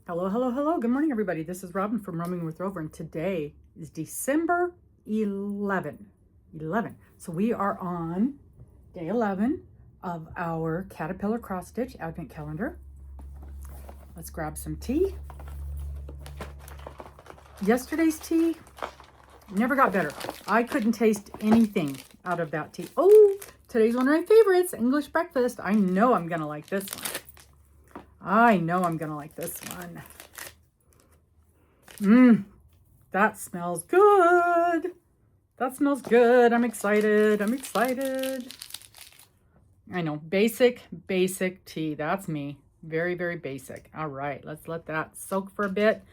Hello, hello, hello. Good morning, everybody. This is Robin from Roaming with Rover, and today is December 11. So we are on day 11 of our Caterpillar CrossStitch Advent Calendar. Let's grab some tea. Yesterday's tea never got better. I couldn't taste anything out of that tea. Oh, today's one of my favorites, English breakfast. I know I'm going to like this one. That smells good. I'm excited. I know, basic tea. That's me. Very, very basic. All right, let's let that soak for a bit.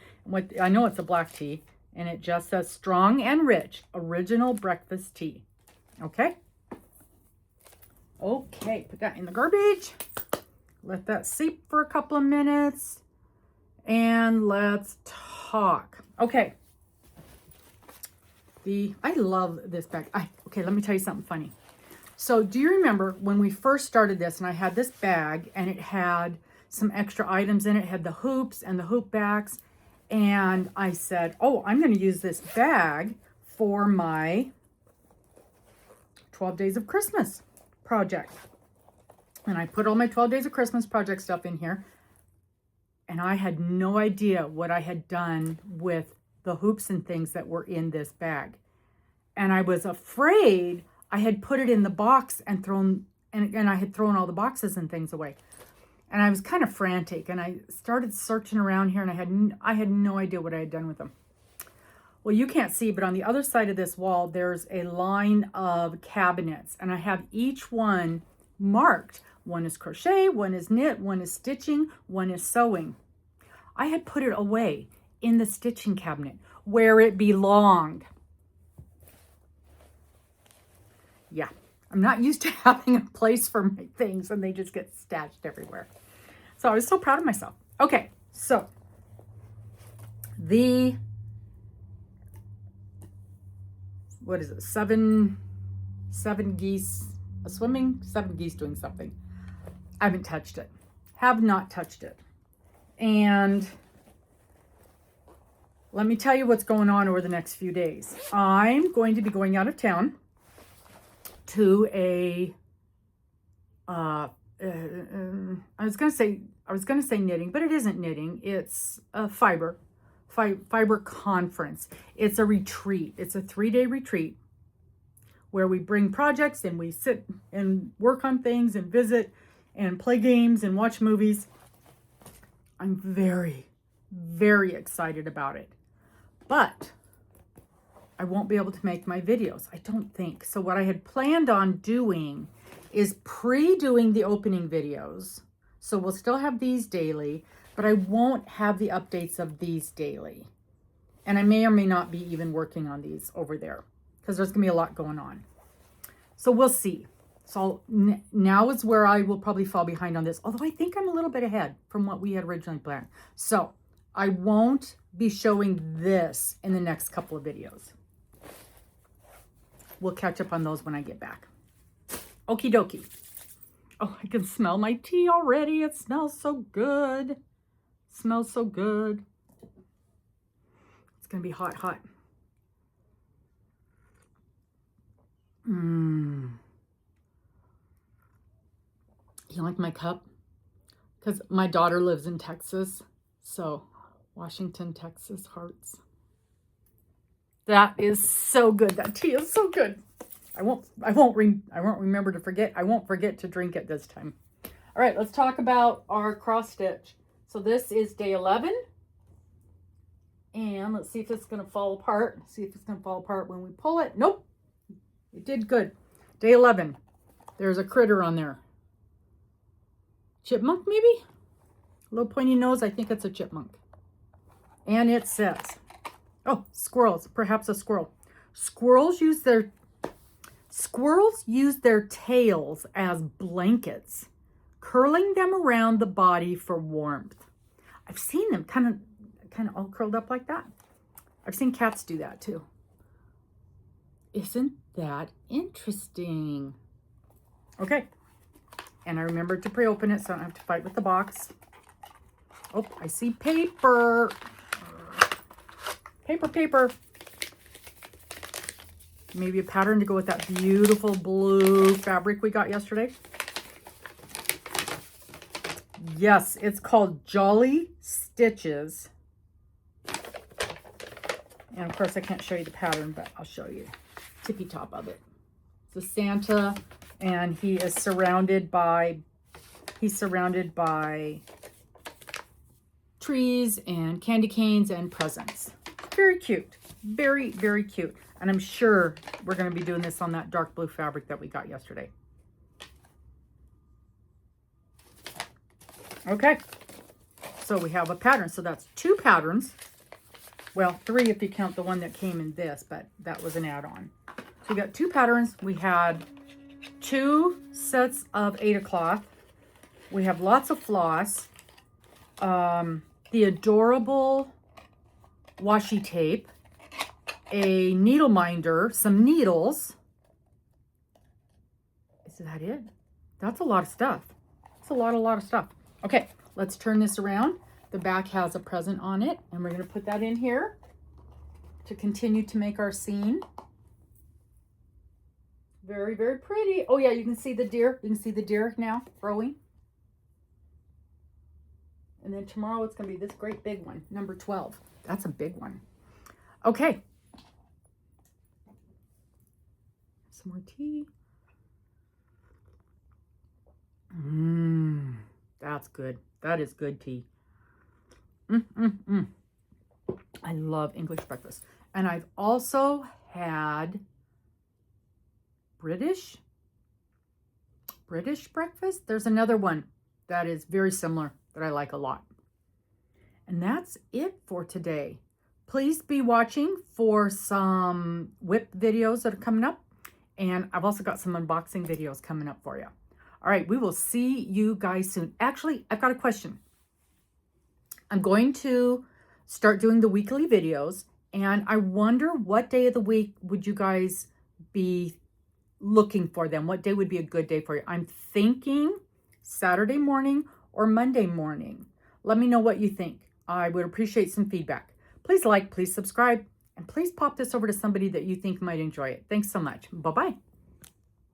I know it's a black tea, and it just says strong and rich, original breakfast tea. Okay, put that in the garbage. Let that seep for a couple of minutes, and let's talk. Okay. I love this bag. Okay, let me tell you something funny. So do you remember when we first started this and I had this bag and it had some extra items in it? It had the hoops and the hoop backs. And I said, oh, I'm going to use this bag for my 12 Days of Christmas project. And I put all my 12 Days of Christmas project stuff in here. And I had no idea what I had done with the hoops and things that were in this bag. And I was afraid I had put it in the box and I had thrown all the boxes and things away. And I was kind of frantic, and I started searching around here, and I had no idea what I had done with them. Well, you can't see, but on the other side of this wall, there's a line of cabinets, and I have each one marked. One is crochet, one is knit, one is stitching, one is sewing. I had put it away in the stitching cabinet where it belonged. Yeah, I'm not used to having a place for my things and they just get stashed everywhere. So I was so proud of myself. Okay, so what is it? Seven geese swimming, 7 geese doing something. I haven't touched it. Have not touched it. And let me tell you what's going on over the next few days. I'm going to be going out of town to I was going to say knitting, but it isn't knitting. It's a fiber conference. It's a retreat. It's a 3-day retreat where we bring projects and we sit and work on things and visit and play games and watch movies. I'm very, very excited about it. But I won't be able to make my videos, I don't think. So what I had planned on doing is pre-doing the opening videos. So we'll still have these daily, but I won't have the updates of these daily. And I may or may not be even working on these over there because there's gonna be a lot going on. So we'll see. So now is where I will probably fall behind on this, although I think I'm a little bit ahead from what we had originally planned. So I won't be showing this in the next couple of videos. We'll catch up on those when I get back. Okie dokie. Oh, I can smell my tea already. It smells so good. It's going to be hot, hot. You like my cup? Because my daughter lives in Texas. So, Washington, Texas hearts. That is so good. That tea is so good. I won't remember to forget. I won't forget to drink it this time. All right, let's talk about our cross stitch. So this is day 11. And let's see if it's going to fall apart. When we pull it. Nope. It did good. Day 11. There's a critter on there. Chipmunk, maybe? A little pointy nose. I think it's a chipmunk. And it says, oh, squirrels. Perhaps a squirrel. Squirrels use their tails as blankets, curling them around the body for warmth. I've seen them kind of all curled up like that. I've seen cats do that too. Isn't that interesting? Okay. And I remembered to pre-open it so I don't have to fight with the box. Oh, I see paper. Paper. Maybe a pattern to go with that beautiful blue fabric we got yesterday. Yes, it's called Jolly Stitches. And of course I can't show you the pattern, but I'll show you tippy top of it. It's a Santa, and he is surrounded by trees and candy canes and presents. Very cute. Very, very cute. And I'm sure we're going to be doing this on that dark blue fabric that we got yesterday. Okay. So we have a pattern. So that's 2 patterns. Well, 3 if you count the one that came in this, but that was an add-on. So we got 2 patterns. We had 2 sets of Aida cloth. We have lots of floss. The adorable washi tape. A needle minder. Some needles. Is that it? That's a lot of stuff. That's a lot of stuff. Okay, let's turn this around. The back has a present on it, and we're going to put that in here to continue to make our scene. Very, very pretty. Oh yeah, you can see the deer. You can see the deer now growing. And then tomorrow it's going to be this great big one, number 12. That's a big one. Okay. Some more tea. That's good. That is good tea. I love English breakfast. And I've also had British breakfast. There's another one that is very similar that I like a lot. And that's it for today. Please be watching for some whip videos that are coming up. And I've also got some unboxing videos coming up for you. All right, we will see you guys soon. Actually, I've got a question. I'm going to start doing the weekly videos, and I wonder what day of the week would you guys be looking for them? What day would be a good day for you? I'm thinking Saturday morning or Monday morning. Let me know what you think. I would appreciate some feedback. Please like, please subscribe, and please pop this over to somebody that you think might enjoy it. Thanks so much. Bye-bye.